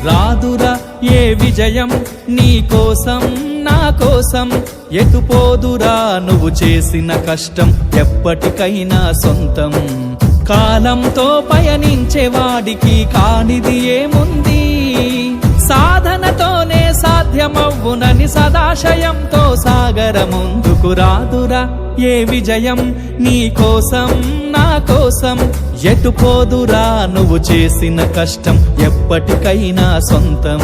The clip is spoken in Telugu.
రాదురా ఏ విజయం నీ కోసం నా కోసం, ఎటుపోదురా నువ్వు చేసిన కష్టం ఎప్పటికైనా సొంతం. కాలంతో పయనించేవాడికి కానిది ఏముంది, సాధనతోనే సాధ్యమవ్వునని సదాశయంతో సాగర ముందుకు. రాదురా ఏ విజయం నీ కోసం నా కోసం, ఎటుపోదురా నువ్వు చేసిన కష్టం ఎప్పటికైనా సొంతం.